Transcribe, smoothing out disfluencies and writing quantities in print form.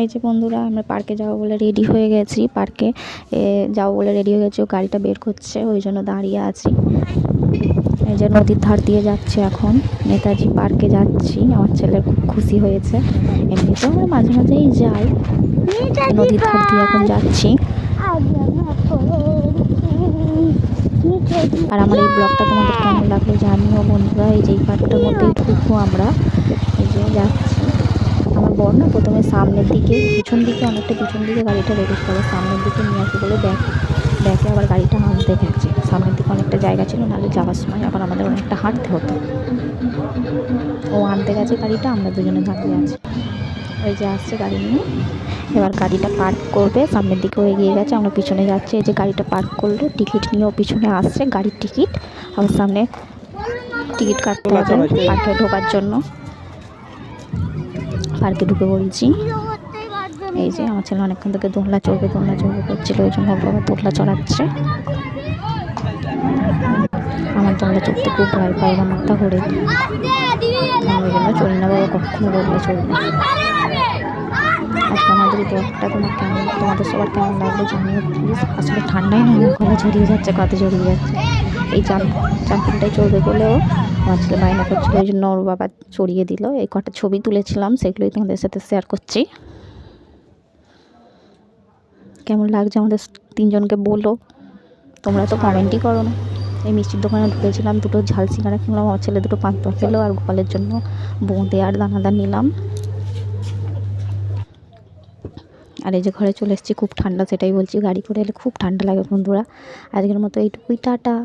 এই যে বন্ধুরা, আমরা পার্কে যাবো বলে রেডি হয়ে গেছি। পার্কে যাবো বলে রেডি হয়ে গেছি। ও গাড়িটা বের করছে, ওই জন্য দাঁড়িয়ে আছি। এই যে নদীর ধার দিয়ে যাচ্ছি, এখন নেতাজি পার্কে যাচ্ছি। আমার ছেলে খুব খুশি হয়েছে। এমনিতেও আমরা মাঝে মাঝেই যাই, নদীর ধার দিয়ে এখন যাচ্ছি। আর আমার এই ব্লগটা তোমাদের কেমন লাগলো জানিও বন্ধুরা। এই যে এই পার্কটার মধ্যেই ঢুকবো আমরা। এই যে যাচ্ছি। আমার বর না প্রথমে সামনের দিকে, পিছন দিকে অনেকটা পিছন দিকে গাড়িটা রেখে করে সামনের দিকে নিয়ে আসে বলে ব্যাকে আবার গাড়িটা আনতে গেছে। সামনের দিকে অনেকটা জায়গা ছিল, নাহলে যাওয়ার সময় এখন আমাদের অনেকটা হাঁটতে হতো। ও আনতে গেছে গাড়িটা, আমরা দুজনে দাঁড়িয়ে আছি। ওই যে আসছে গাড়ি নিয়ে, এবার গাড়িটা পার্ক করবে। সামনের দিকে এগিয়ে গেছে, আমরা পিছনে যাচ্ছি। এই যে গাড়িটা পার্ক করলো, টিকিট নিয়েও পিছনে আসছে। গাড়ির টিকিট আমার সামনে টিকিট কাটতে হবে পার্কে ঢোকার জন্য। পার্কে ঢুকে পড়েছি। এই যে আমার ছেলে অনেকক্ষণ থেকে দোলনা চড়বে করছিল, ওই জন্য বাবা দোলনা চড়াচ্ছে। আমার দোলনা চড়তে খুব ভয় পাই, আমার মাথা ঘোরে, ওই জন্য চড়ি না বাবা, কখনো দোলনা চড়বে। আজকে আমাদের এই ব্লগটা তোমাদের সবার কেমন লাগলো জানিও প্লিজ। আসলে ঠান্ডায় না আমার গলা জড়িয়ে যাচ্ছে, কাঁধে জড়িয়ে যাচ্ছে। এই জাম্পিংটাই চলবে বলেও আমার ছেলে বায়না করছিল, ওই জন্য ওর বাবা চড়িয়ে দিল। এই কটা ছবি তুলেছিলাম, সেগুলোই তোমাদের সাথে শেয়ার করছি। কেমন লাগছে আমাদের তিনজনকে বলো, তোমরা তো কমেন্টই করো না। এই মিষ্টির দোকানে ঢুকেছিলাম, দুটো ঝাল সিঙ্গারা কিনলাম, আমার ছেলে দুটো পান্তা খেলো, আর গোপালের জন্য বোঁদে আর দানাদার নিলাম। আর এই যে ঘরে চলে এসেছি, খুব ঠান্ডা, সেটাই বলছি। গাড়ি করে এলে খুব ঠান্ডা লাগে বন্ধুরা। আজকের মতো এইটুকুই, টাটা।